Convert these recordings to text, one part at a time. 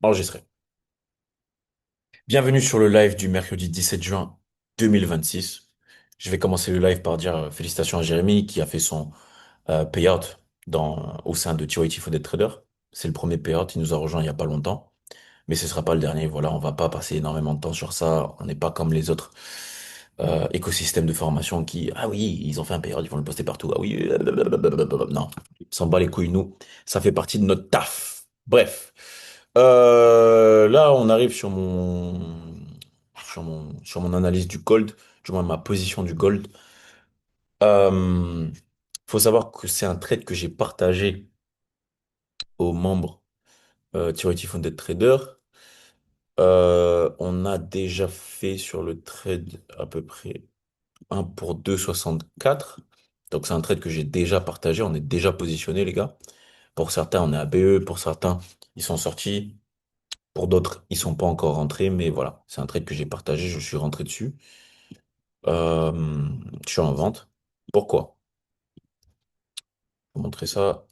Enregistré. Bienvenue sur le live du mercredi 17 juin 2026. Je vais commencer le live par dire félicitations à Jérémy qui a fait son payout au sein de TYT Fonded Trader. C'est le premier payout, il nous a rejoint il y a pas longtemps, mais ce sera pas le dernier. Voilà, on va pas passer énormément de temps sur ça. On n'est pas comme les autres écosystèmes de formation qui, ah oui, ils ont fait un payout, ils vont le poster partout. Ah oui, non, on s'en bat les couilles, nous. Ça fait partie de notre taf. Bref. Là, on arrive sur mon analyse du gold, du moins ma position du gold. Euh, Faut savoir que c'est un trade que j'ai partagé aux membres Theoretical Funded Trader. On a déjà fait sur le trade à peu près un pour 2,64. Donc c'est un trade que j'ai déjà partagé, on est déjà positionné les gars. Pour certains, on est à BE, pour certains, ils sont sortis. Pour d'autres, ils sont pas encore rentrés, mais voilà, c'est un trade que j'ai partagé, je suis rentré dessus. Je suis en vente. Pourquoi? Pour montrer ça.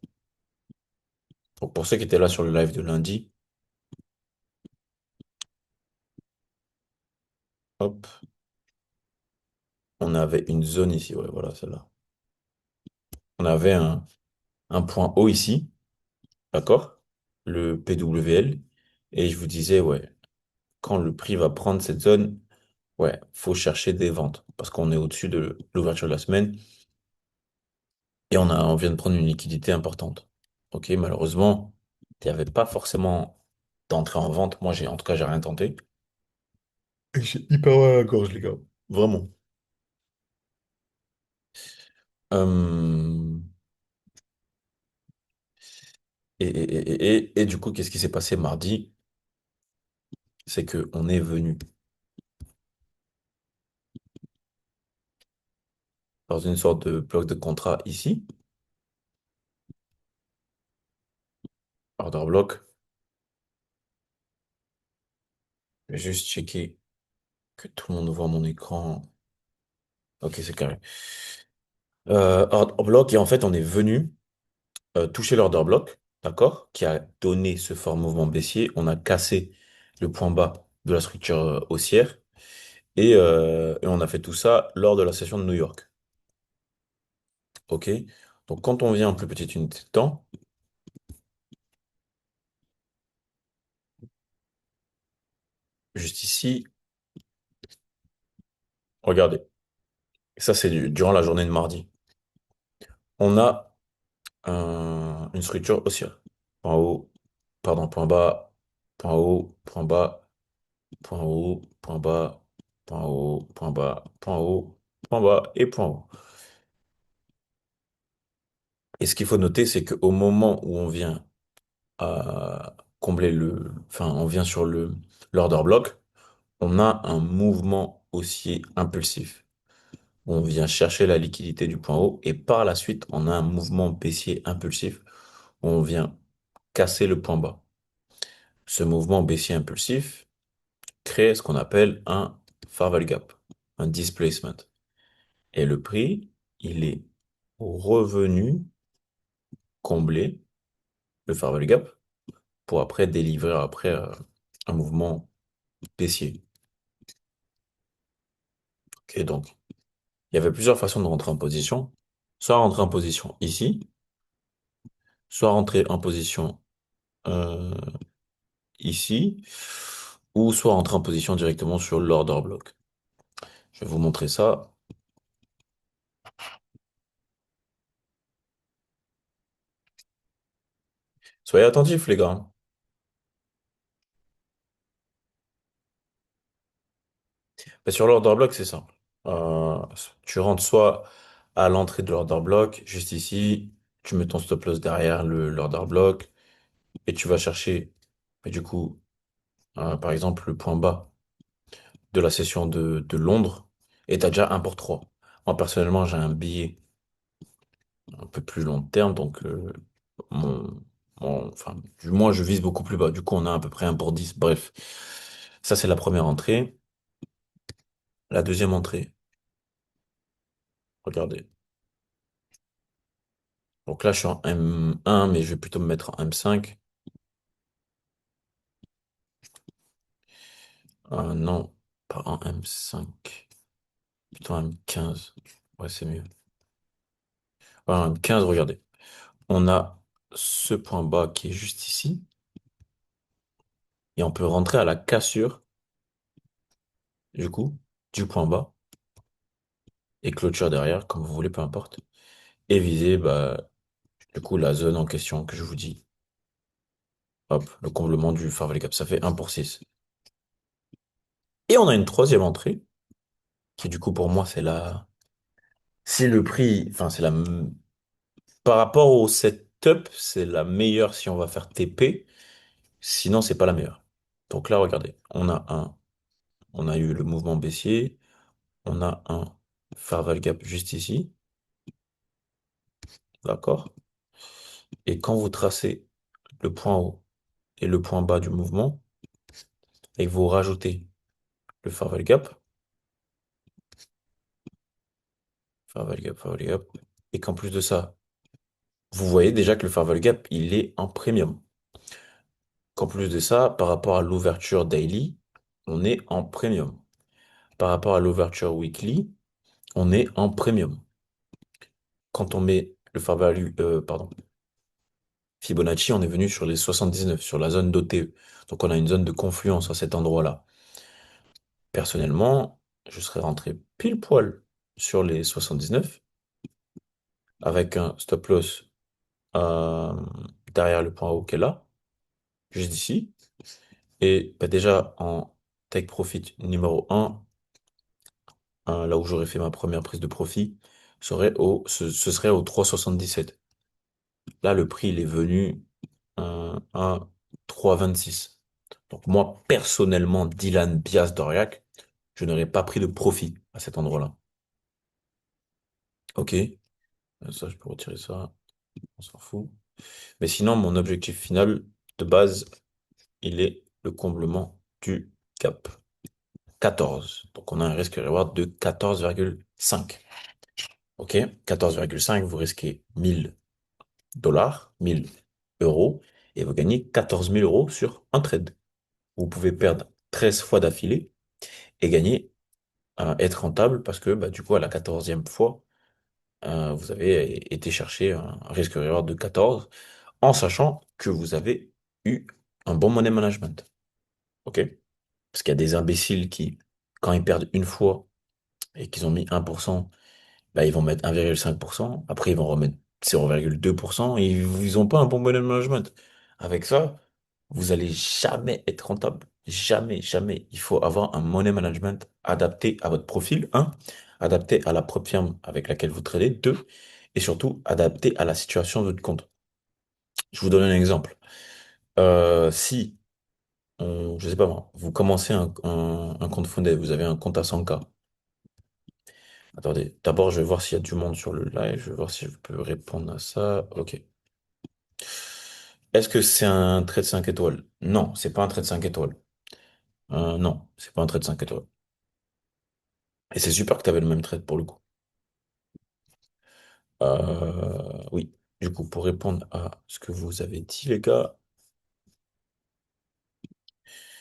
Pour ceux qui étaient là sur le live de lundi, hop, on avait une zone ici, ouais, voilà, celle-là. On avait un point haut ici, d'accord? Le PWL. Et je vous disais, ouais, quand le prix va prendre cette zone, ouais, faut chercher des ventes. Parce qu'on est au-dessus de l'ouverture de la semaine et on vient de prendre une liquidité importante. Ok, malheureusement, il n'y avait pas forcément d'entrée en vente. Moi, en tout cas, j'ai rien tenté. Et j'ai hyper mal à la gorge, les gars. Vraiment. Euh, et du coup, qu'est-ce qui s'est passé mardi? C'est que on est venu dans une sorte de bloc de contrat ici, order block. Je vais juste checker que tout le monde voit mon écran. Ok, c'est carré. Order block, et en fait, on est venu toucher l'order block, d'accord, qui a donné ce fort mouvement baissier. On a cassé le point bas de la structure haussière et on a fait tout ça lors de la session de New York. Ok? Donc, quand on vient en plus petite unité de temps, juste ici, regardez. Ça, c'est durant la journée de mardi. On a une structure haussière. Point haut, pardon, point bas, point haut, point bas, point haut, point bas, point haut, point bas, point haut, point bas et point haut. Et ce qu'il faut noter, c'est qu'au moment où on vient à enfin, on vient sur l'order block, on a un mouvement haussier impulsif. On vient chercher la liquidité du point haut et par la suite, on a un mouvement baissier impulsif. On vient casser le point bas. Ce mouvement baissier impulsif crée ce qu'on appelle un fair value gap, un displacement. Et le prix, il est revenu combler le fair value gap pour après délivrer un mouvement baissier. Ok, donc il y avait plusieurs façons de rentrer en position. Soit rentrer en position ici, soit rentrer en position euh, ici, ou soit rentrer en position directement sur l'order block. Je vais vous montrer ça. Soyez attentifs, les gars. Mais sur l'order block, c'est simple. Euh, Tu rentres soit à l'entrée de l'order block, juste ici, tu mets ton stop loss derrière l'order block, et tu vas chercher, mais du coup, par exemple, le point bas de la session de Londres, et tu as déjà un pour 3. Moi, personnellement, j'ai un billet un peu plus long terme, donc mon, enfin, du moins, je vise beaucoup plus bas. Du coup, on a à peu près un pour 10. Bref, ça, c'est la première entrée. La deuxième entrée, regardez. Donc là, je suis en M1, mais je vais plutôt me mettre en M5. Non, pas un M5, plutôt un M15. Ouais, c'est mieux. Ouais, un M15, regardez. On a ce point bas qui est juste ici, et on peut rentrer à la cassure, du coup, du point bas, et clôture derrière, comme vous voulez, peu importe, et viser, bah, du coup, la zone en question que je vous dis. Hop, le comblement du Farvel Gap, ça fait 1 pour 6. Et on a une troisième entrée, qui du coup, pour moi, c'est le prix, enfin, par rapport au setup, c'est la meilleure si on va faire TP. Sinon, c'est pas la meilleure. Donc là, regardez, on a eu le mouvement baissier, on a un Farvel Gap juste ici, d'accord? Et quand vous tracez le point haut et le point bas du mouvement, et que vous rajoutez le Farvel Gap, Farvel Gap, et qu'en plus de ça, vous voyez déjà que le Farvel Gap, il est en premium. Qu'en plus de ça, par rapport à l'ouverture daily, on est en premium. Par rapport à l'ouverture weekly, on est en premium. Quand on met le fair value, pardon, Fibonacci, on est venu sur les 79, sur la zone d'OTE. Donc on a une zone de confluence à cet endroit-là. Personnellement, je serais rentré pile poil sur les 79 avec un stop loss euh, derrière le point haut qui est là, juste ici. Et bah, déjà en take profit numéro un, là où j'aurais fait ma première prise de profit, ce serait au 3,77. Là, le prix, il est venu à 3,26. Donc moi, personnellement, Dylan Bias Doriac, je n'aurais pas pris de profit à cet endroit-là. Ok, ça, je peux retirer ça, on s'en fout. Mais sinon, mon objectif final de base, il est le comblement du cap 14. Donc on a un risque reward de 14,5. Ok, 14,5, vous risquez 1 000 dollars, 1 000 euros, et vous gagnez 14 000 euros sur un trade. Vous pouvez perdre 13 fois d'affilée et gagner, être rentable parce que bah, du coup, à la 14e fois, vous avez été chercher un risque reward de 14 en sachant que vous avez eu un bon money management. OK? Parce qu'il y a des imbéciles qui, quand ils perdent une fois et qu'ils ont mis 1%, bah, ils vont mettre 1,5%. Après, ils vont remettre 0,2% et ils n'ont pas un bon money management. Avec ça, vous allez jamais être rentable. Jamais, jamais. Il faut avoir un money management adapté à votre profil, un, adapté à la propre firme avec laquelle vous tradez, deux, et surtout adapté à la situation de votre compte. Je vous donne un exemple. Si, je sais pas moi, vous commencez un compte fondé, vous avez un compte à 100K. Attendez, d'abord, je vais voir s'il y a du monde sur le live, je vais voir si je peux répondre à ça. Ok. Est-ce que c'est un trade 5 étoiles? Non, c'est pas un trade 5 étoiles. Non, c'est pas un trade 5 étoiles. Et c'est super que tu avais le même trade pour le coup. Oui. Du coup, pour répondre à ce que vous avez dit, les gars,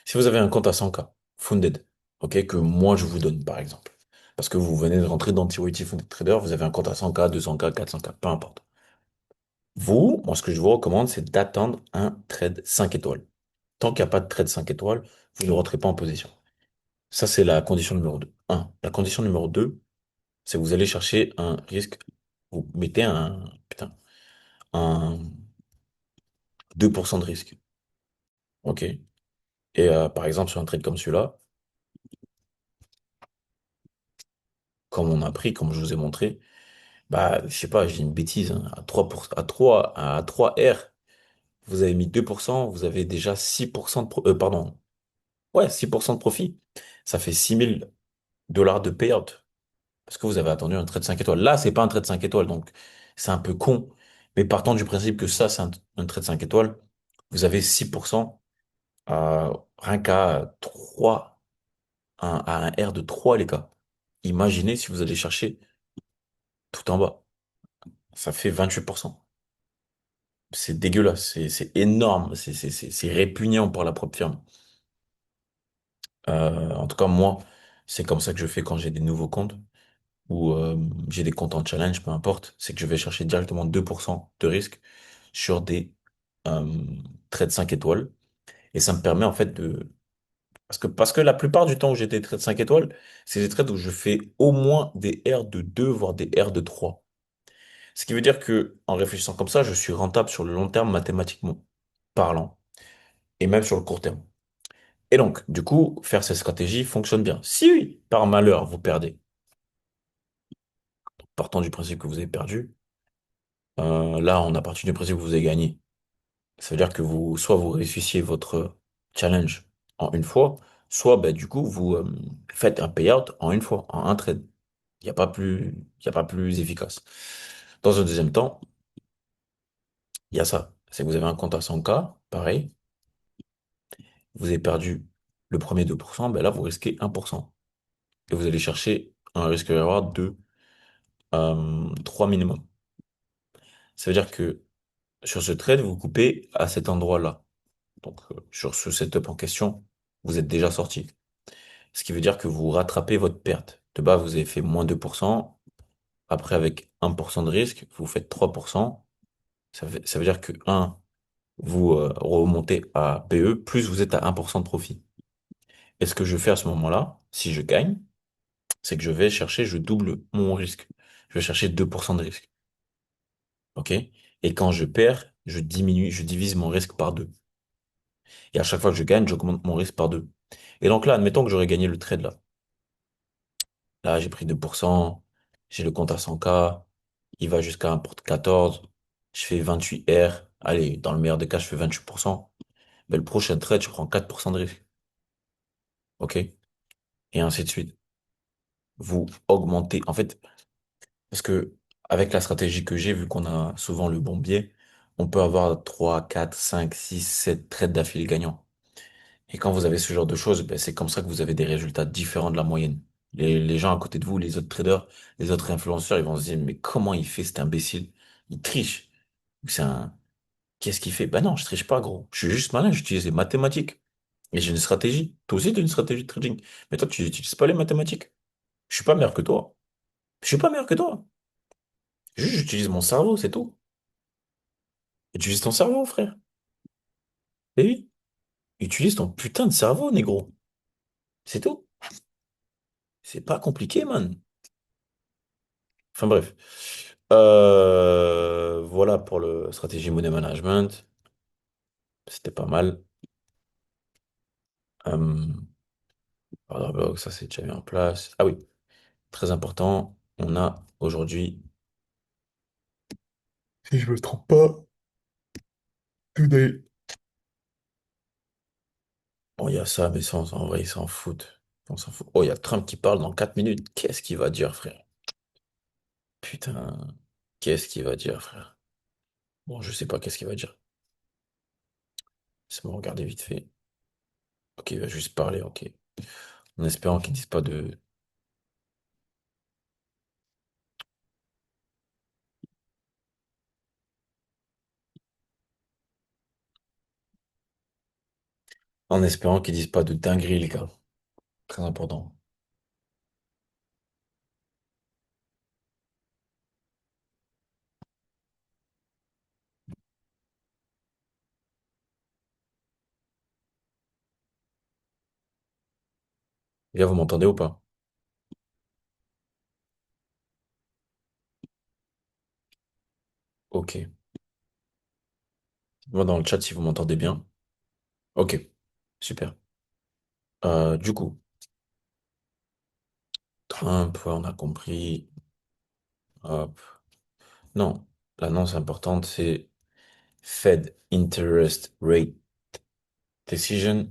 si vous avez un compte à 100K, funded, ok, que moi je vous donne par exemple, parce que vous venez de rentrer dans T-Royalty Funded Trader, vous avez un compte à 100K, 200K, 400K, peu importe. Vous, moi, ce que je vous recommande, c'est d'attendre un trade 5 étoiles. Tant qu'il n'y a pas de trade 5 étoiles, vous ne rentrez pas en position. Ça, c'est la condition numéro 2. La condition numéro 2, c'est que vous allez chercher un risque. Vous mettez putain, un 2% de risque. OK? Et par exemple, sur un trade comme celui-là, comme on a pris, comme je vous ai montré, bah, je sais pas, j'ai une bêtise, hein, à 3 R, vous avez mis 2%, vous avez déjà 6% pardon, ouais, 6% de profit. Ça fait 6 000 dollars de payout. Parce que vous avez attendu un trade 5 étoiles. Là, c'est pas un trade 5 étoiles, donc c'est un peu con. Mais partant du principe que ça, c'est un trade 5 étoiles, vous avez 6% rien qu'à 3 à un R de 3 les gars. Imaginez si vous allez chercher tout en bas. Ça fait 28%. C'est dégueulasse, c'est énorme, c'est répugnant pour la propre firme. En tout cas, moi, c'est comme ça que je fais quand j'ai des nouveaux comptes ou j'ai des comptes en challenge, peu importe. C'est que je vais chercher directement 2% de risque sur des euh, trades 5 étoiles. Et ça me permet en fait de... Parce que la plupart du temps où j'ai des trades 5 étoiles, c'est des trades où je fais au moins des R de 2 voire des R de 3. Ce qui veut dire que, en réfléchissant comme ça, je suis rentable sur le long terme mathématiquement parlant, et même sur le court terme. Et donc, du coup, faire cette stratégie fonctionne bien. Si oui, par malheur, vous perdez, partant du principe que vous avez perdu, là, on a parti du principe que vous avez gagné. Ça veut dire que vous, soit vous réussissiez votre challenge en une fois, soit, bah, du coup, vous faites un payout en une fois, en un trade. Il n'y a pas plus, il y a pas plus efficace. Dans un deuxième temps, il y a ça. C'est que vous avez un compte à 100K, pareil. Vous avez perdu le premier 2%, ben là, vous risquez 1%. Et vous allez chercher un risque-reward de 3 minimum. Ça veut dire que sur ce trade, vous coupez à cet endroit-là. Donc, sur ce setup en question, vous êtes déjà sorti. Ce qui veut dire que vous rattrapez votre perte. De bas, vous avez fait moins 2%. Après, avec 1% de risque, vous faites 3%. Ça veut dire que vous remontez à PE, plus vous êtes à 1% de profit. Et ce que je fais à ce moment-là, si je gagne, c'est que je vais chercher, je double mon risque. Je vais chercher 2% de risque. OK? Et quand je perds, je diminue, je divise mon risque par deux. Et à chaque fois que je gagne, j'augmente mon risque par deux. Et donc là, admettons que j'aurais gagné le trade là. Là, j'ai pris 2%, j'ai le compte à 100K, il va jusqu'à un porte 14, je fais 28 R. Allez, dans le meilleur des cas, je fais 28%. Mais le prochain trade, je prends 4% de risque. OK? Et ainsi de suite. Vous augmentez. En fait, parce que avec la stratégie que j'ai, vu qu'on a souvent le bon biais, on peut avoir 3, 4, 5, 6, 7 trades d'affilée gagnants. Et quand vous avez ce genre de choses, ben, c'est comme ça que vous avez des résultats différents de la moyenne. Les gens à côté de vous, les autres traders, les autres influenceurs, ils vont se dire, mais comment il fait cet imbécile? Il triche. C'est un... Qu'est-ce qu'il fait? Ben non, je triche pas, gros. Je suis juste malin, j'utilise les mathématiques. Et j'ai une stratégie. Toi aussi, tu as une stratégie de trading. Mais toi, tu n'utilises pas les mathématiques. Je suis pas meilleur que toi. Je suis pas meilleur que toi. Juste, j'utilise mon cerveau, c'est tout. Utilise ton cerveau, frère. Eh oui, utilise ton putain de cerveau, négro. C'est tout. C'est pas compliqué, man. Enfin bref. Voilà pour le stratégie money management. C'était pas mal. Euh, order block, ça c'est déjà mis en place. Ah oui, très important. On a aujourd'hui, si je me trompe pas, today. Bon, il y a ça, mais ça, en vrai, ils s'en foutent. On s'en fout. Oh, il y a Trump qui parle dans 4 minutes. Qu'est-ce qu'il va dire, frère? Putain, qu'est-ce qu'il va dire, frère? Bon, je sais pas qu'est-ce qu'il va dire. C'est bon, regardez vite fait. Ok, il va juste parler, ok. En espérant qu'il dise pas de... En espérant qu'il dise pas de dinguerie, les gars. Très important. Les gars, vous m'entendez ou pas? Ok. Moi, dans le chat, si vous m'entendez bien. Ok. Super. Du coup, Trump, ouais, on a compris. Hop. Non. L'annonce importante, c'est Fed Interest Rate Decision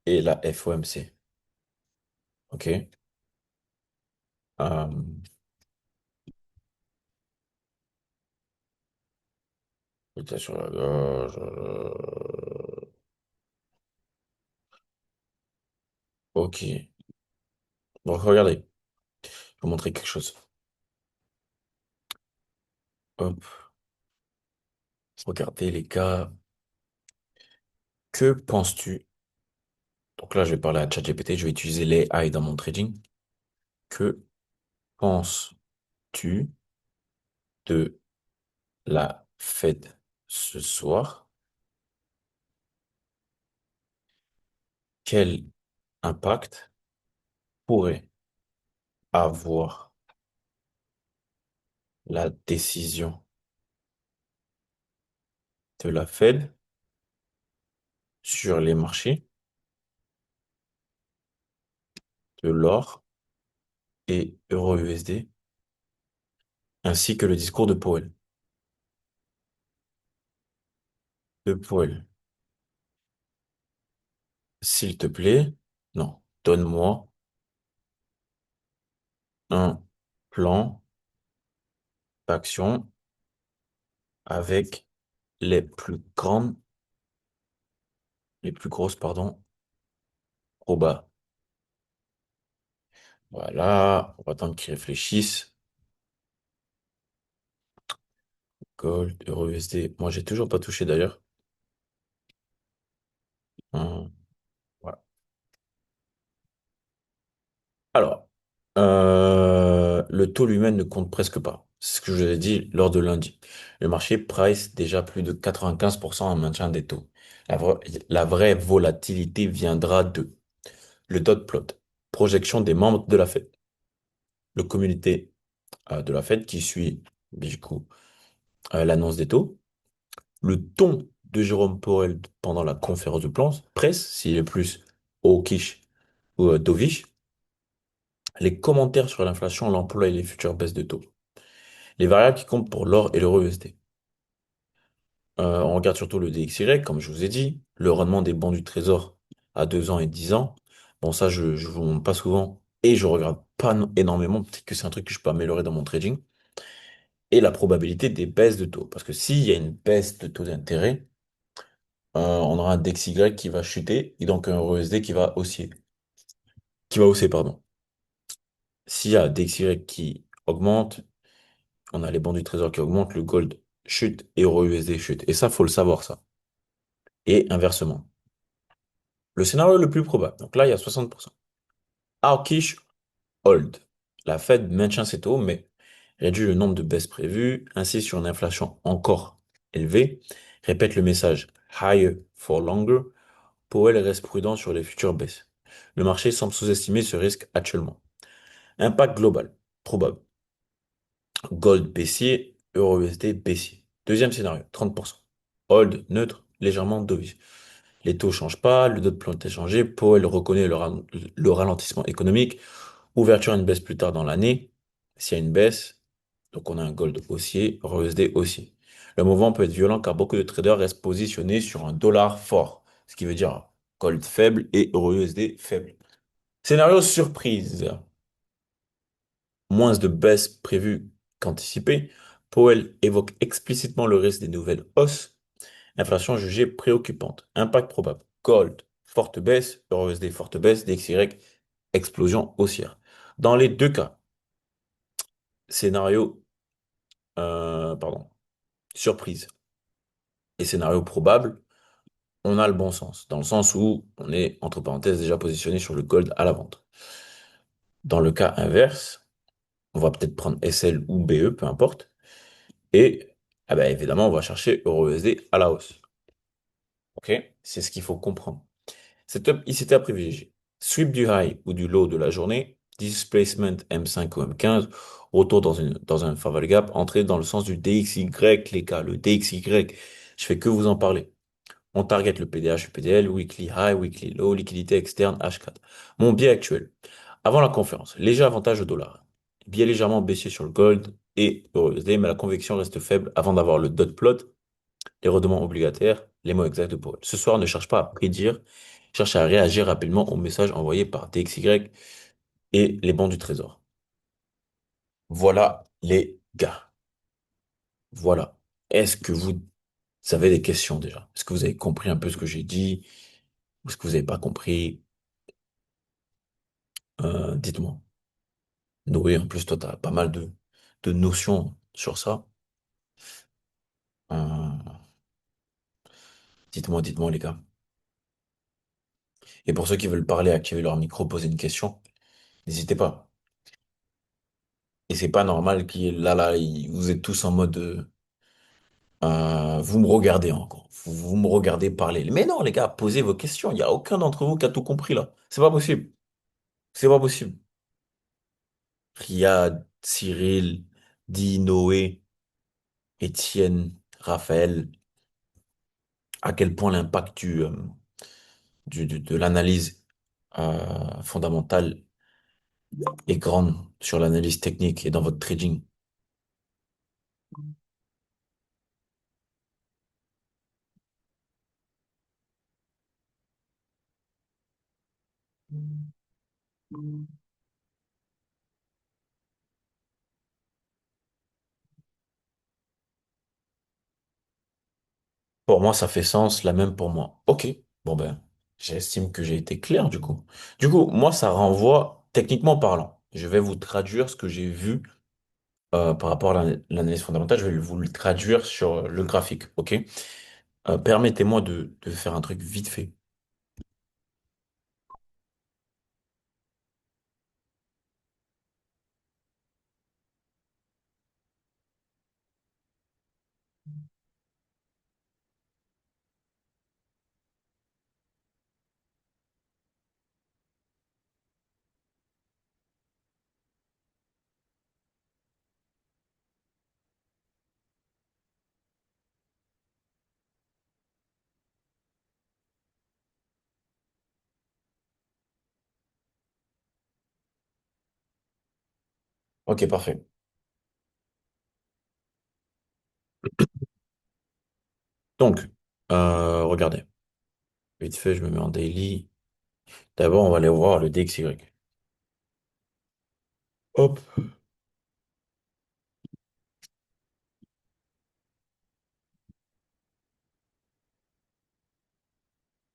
et la FOMC. Ok. Euh, Putain, sur la gorge. Ok. Bon, regardez. Je vais vous montrer quelque chose. Hop. Regardez, les gars. Que penses-tu? Donc Donc là, je vais parler à ChatGPT, je vais utiliser l'AI dans mon trading. Que penses-tu de la Fed ce soir? Quel impact pourrait avoir la décision de la Fed sur les marchés de l'or et euro-USD, ainsi que le discours de Powell? De Powell. S'il te plaît, non, donne-moi un plan d'action avec les plus grandes, les plus grosses, pardon, probas. Voilà, on va attendre qu'ils réfléchissent. Gold, euro, USD. Moi, j'ai toujours pas touché d'ailleurs. Hum, voilà. Alors, le taux lui-même ne compte presque pas. C'est ce que je vous ai dit lors de lundi. Le marché price déjà plus de 95% en maintien des taux. La, vra- la vraie volatilité viendra de le dot plot, projection des membres de la Fed, le communiqué de la Fed qui suit du coup l'annonce des taux, le ton de Jérôme Powell pendant la conférence de presse, s'il est plus hawkish ou dovish, les commentaires sur l'inflation, l'emploi et les futures baisses de taux. Les variables qui comptent pour l'or et l'euro USD. On regarde surtout le DXY, comme je vous ai dit, le rendement des bons du trésor à 2 ans et 10 ans. Bon, ça, je vous montre pas souvent et je regarde pas énormément. Peut-être que c'est un truc que je peux améliorer dans mon trading. Et la probabilité des baisses de taux. Parce que s'il y a une baisse de taux d'intérêt, on aura un DXY qui va chuter et donc un euro USD qui va hausser, pardon. S'il y a DXY qui augmente, on a les bons du trésor qui augmentent, le gold chute et euro USD chute. Et ça, faut le savoir, ça. Et inversement. Le scénario le plus probable, donc là, il y a 60%. Hawkish hold. La Fed maintient ses taux, mais réduit le nombre de baisses prévues, insiste sur une inflation encore élevée, répète le message higher for longer. Powell reste prudent sur les futures baisses. Le marché semble sous-estimer ce risque actuellement. Impact global, probable. Gold baissier, euro USD baissier. Deuxième scénario, 30%. Hold neutre, légèrement dovish. Les taux changent pas, le dot plot est changé, Powell reconnaît le ralentissement économique, ouverture à une baisse plus tard dans l'année. S'il y a une baisse, donc on a un gold haussier, euro USD haussier. Le mouvement peut être violent car beaucoup de traders restent positionnés sur un dollar fort, ce qui veut dire gold faible et euro USD faible. Scénario surprise. Moins de baisses prévues qu'anticipées. Powell évoque explicitement le risque des nouvelles hausses. Inflation jugée préoccupante. Impact probable. Gold, forte baisse. Euro USD, forte baisse. DXY, explosion haussière. Dans les deux cas, scénario, pardon, surprise et scénario probable, on a le bon sens. Dans le sens où on est, entre parenthèses, déjà positionné sur le gold à la vente. Dans le cas inverse, on va peut-être prendre SL ou BE, peu importe. Et ah ben, évidemment, on va chercher euro-USD à la hausse. OK? C'est ce qu'il faut comprendre. Ici, c'était à privilégier. Sweep du high ou du low de la journée, displacement M5 ou M15, retour dans un favori gap, entrée dans le sens du DXY, les gars. Le DXY, je fais que vous en parler. On target le PDH, le PDL, weekly high, weekly low, liquidité externe, H4. Mon biais actuel. Avant la conférence, léger avantage au dollar. Biais légèrement baissier sur le gold et euro-USD, mais la conviction reste faible avant d'avoir le dot plot, les redements obligataires, les mots exacts de Powell. Ce soir, ne cherche pas à prédire, cherche à réagir rapidement aux messages envoyés par DXY et les bons du trésor. Voilà, les gars. Voilà. Est-ce que vous avez des questions déjà? Est-ce que vous avez compris un peu ce que j'ai dit? Ou est-ce que vous n'avez pas compris? Dites-moi. Oui, en plus, toi, tu as pas mal de notions sur ça. Euh, dites-moi, les gars. Et pour ceux qui veulent parler, activer leur micro, poser une question, n'hésitez pas. Et c'est pas normal qu'il y ait là, vous êtes tous en mode, vous me regardez encore. Vous me regardez parler. Mais non, les gars, posez vos questions. Il n'y a aucun d'entre vous qui a tout compris là. C'est pas possible. C'est pas possible. Riyad, Cyril, Di, Noé, Étienne, Raphaël, à quel point l'impact de l'analyse fondamentale est grande sur l'analyse technique et dans votre trading. Pour moi, ça fait sens, la même pour moi. Ok, bon ben, j'estime que j'ai été clair du coup. Du coup, moi, ça renvoie, techniquement parlant, je vais vous traduire ce que j'ai vu par rapport à l'analyse fondamentale, je vais vous le traduire sur le graphique, ok? Permettez-moi de faire un truc vite fait. Ok, parfait. Donc, regardez, vite fait, je me mets en daily. D'abord, on va aller voir le DXY. Hop.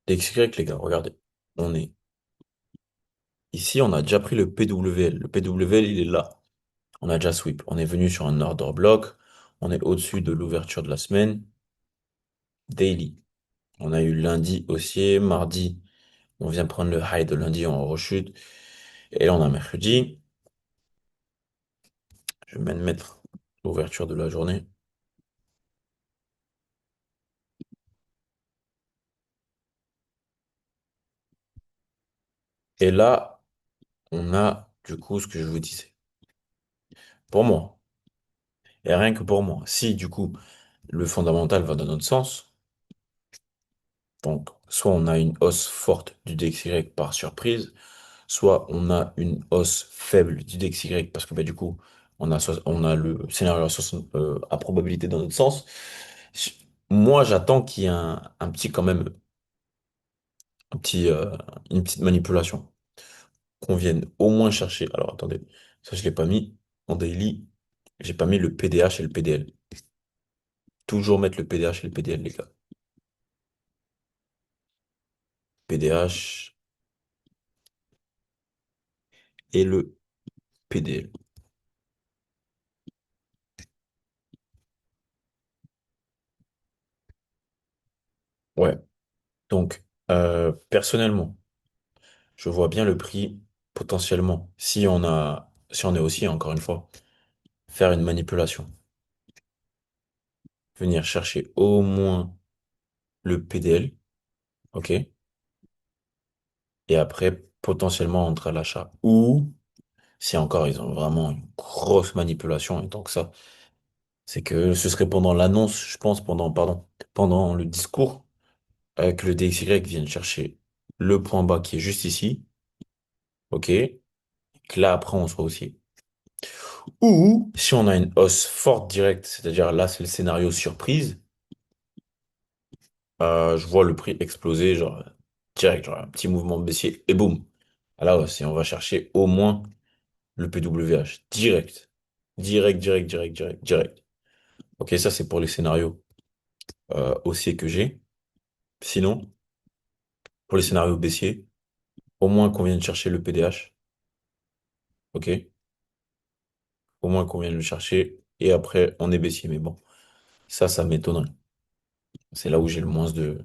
DXY, les gars, regardez. On est ici, on a déjà pris le PWL. Le PWL, il est là. On a déjà sweep. On est venu sur un order block. On est au-dessus de l'ouverture de la semaine. Daily. On a eu lundi haussier, mardi, on vient prendre le high de lundi en rechute. Et là, on a mercredi. Je vais même mettre l'ouverture de la journée. Et là, on a du coup ce que je vous disais. Pour moi, et rien que pour moi, si du coup le fondamental va dans notre sens, donc soit on a une hausse forte du DXY par surprise, soit on a une hausse faible du DXY parce que bah, du coup on a le scénario à, 60 à probabilité dans notre sens. Moi, j'attends qu'il y ait un petit quand même un petit, une petite manipulation. Qu'on vienne au moins chercher. Alors attendez, ça je l'ai pas mis en daily. J'ai pas mis le PDH et le PDL. Toujours mettre le PDH et le PDL, les gars. PDH et le PDL. Ouais. Donc, personnellement, je vois bien le prix potentiellement. Si on est aussi, encore une fois, faire une manipulation. Venir chercher au moins le PDL. OK? Et après, potentiellement entrer à l'achat. Ou, si encore ils ont vraiment une grosse manipulation, et donc ça, c'est que ce serait pendant l'annonce, je pense, pendant le discours, que le DXY vienne chercher le point bas qui est juste ici, ok, et que là après on soit aussi. Ou si on a une hausse forte directe, c'est-à-dire là c'est le scénario surprise, je vois le prix exploser, genre direct, genre un petit mouvement baissier et boum. À la hausse, et on va chercher au moins le PWH direct, direct. Ok, ça c'est pour les scénarios haussiers que j'ai. Sinon, pour les scénarios baissiers, au moins qu'on vienne chercher le PDH, ok? Au moins qu'on vienne le chercher, et après, on est baissier. Mais bon, ça m'étonnerait. C'est là où j'ai le moins de,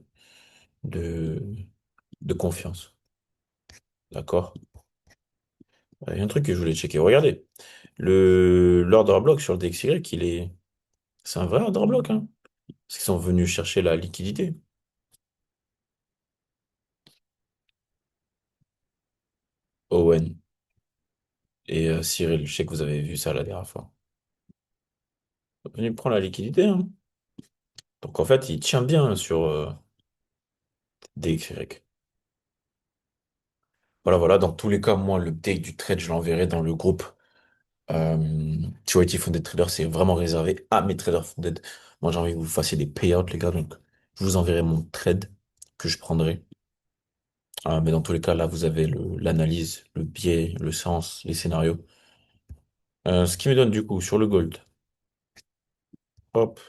de confiance. D'accord? Il y a un truc que je voulais checker. Regardez. L'order block sur le DXY, c'est un vrai order block, hein. Parce qu'ils sont venus chercher la liquidité. Owen et Cyril, je sais que vous avez vu ça la dernière fois. Ils sont venus prendre la liquidité, hein. Donc en fait, il tient bien sur DXY. Voilà, voilà. Dans tous les cas, moi, le take du trade, je l'enverrai dans le groupe. TYT Funded Trader, c'est vraiment réservé à mes traders funded. Moi, j'ai envie que vous fassiez des payouts, les gars. Donc, je vous enverrai mon trade que je prendrai. Mais dans tous les cas, là, vous avez l'analyse, le biais, le sens, les scénarios. Ce qui me donne du coup sur le gold. Hop.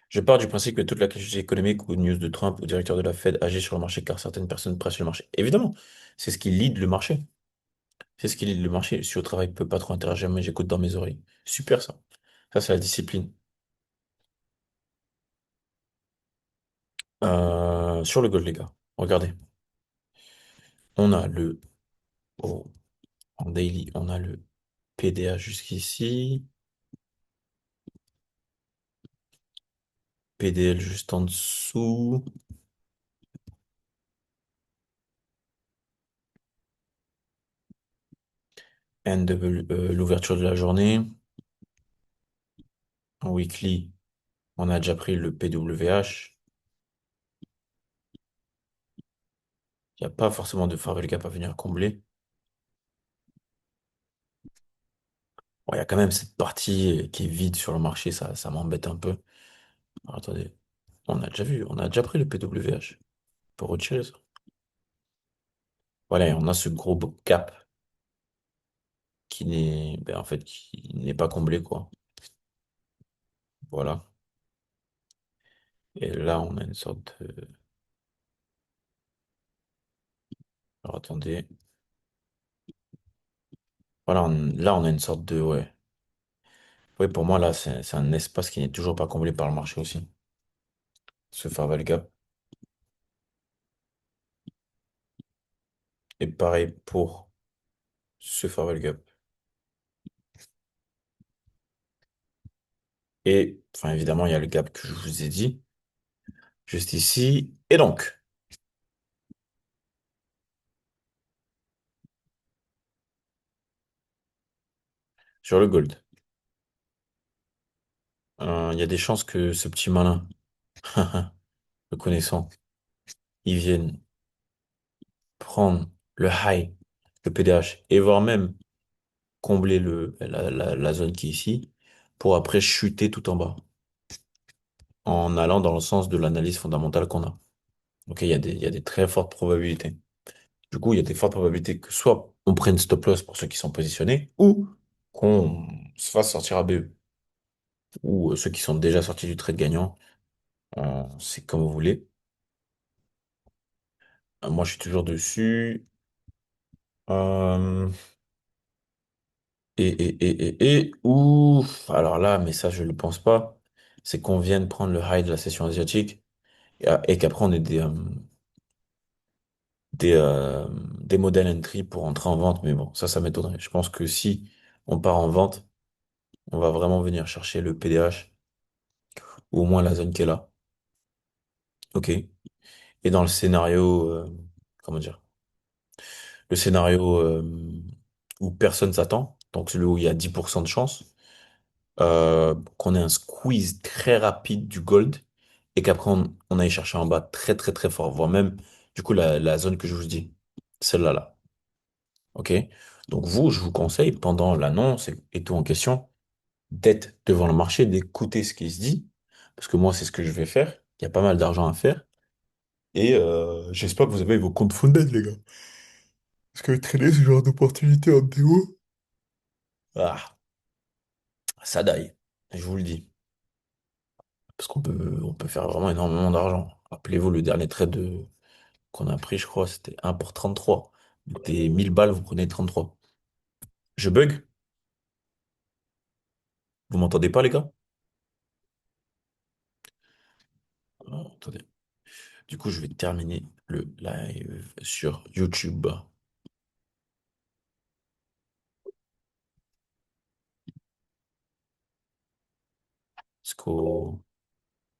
Je pars du principe que toute la crise économique ou news de Trump ou directeur de la Fed agit sur le marché car certaines personnes pressent le marché. Évidemment, c'est ce qui lead le marché. C'est ce qui lead le marché. Je suis au travail, je peux pas trop interagir, mais j'écoute dans mes oreilles. Super ça. Ça, c'est la discipline. Sur le gold, les gars. Regardez. On a oh, en daily, on a le PDA jusqu'ici. PDL juste en dessous. L'ouverture de la journée. En weekly, on a déjà pris le PWH. Il n'y a pas forcément de Farvel Gap à venir combler. Bon, il y a quand même cette partie qui est vide sur le marché, ça m'embête un peu. Alors, attendez, on a déjà vu, on a déjà pris le PWH. On peut retirer ça. Voilà, et on a ce gros gap qui n'est, ben, en fait, qui n'est pas comblé, quoi. Voilà. Et là, on a une sorte de... Alors, attendez. Voilà, là, on a une sorte de... Ouais. Oui, pour moi, là, c'est un espace qui n'est toujours pas comblé par le marché aussi. Ce Farvel Gap. Et pareil pour ce Farvel Gap. Et, enfin, évidemment, il y a le gap que je vous ai dit, juste ici. Et donc, sur le gold, il y a des chances que ce petit malin, le connaissant, il vienne prendre le high, le PDH, et voire même combler la zone qui est ici, pour après chuter tout en bas, en allant dans le sens de l'analyse fondamentale qu'on a. Donc, il y a des très fortes probabilités. Du coup, il y a des fortes probabilités que soit on prenne stop loss pour ceux qui sont positionnés, ou qu'on se fasse sortir à BE, ou ceux qui sont déjà sortis du trade gagnant. C'est comme vous voulez. Moi, je suis toujours dessus. Euh, ouf, alors là, mais ça, je ne le pense pas. C'est qu'on vienne prendre le high de la session asiatique et qu'après, on ait des, euh, des modèles entry pour entrer en vente. Mais bon, ça m'étonnerait. Je pense que si on part en vente, on va vraiment venir chercher le PDH ou au moins la zone qui est là. OK. Et dans le scénario, comment dire? Le scénario où personne s'attend, donc celui où il y a 10% de chance, qu'on ait un squeeze très rapide du gold et qu'après on aille chercher en bas très très très fort, voire même du coup la zone que je vous dis, celle-là là. OK? Donc vous, je vous conseille pendant l'annonce et tout en question d'être devant le marché, d'écouter ce qui se dit, parce que moi c'est ce que je vais faire. Il y a pas mal d'argent à faire et j'espère que vous avez vos comptes funded les gars. Parce que trader ce genre d'opportunité en déo, ah, ça daille, je vous le dis. Parce on peut faire vraiment énormément d'argent. Rappelez-vous, le dernier trade qu'on a pris, je crois, c'était 1 pour 33. Des 1000 balles, vous prenez 33. Je bug? Vous m'entendez pas, les gars? attendez. Du coup, je vais terminer le live sur YouTube. Let's go.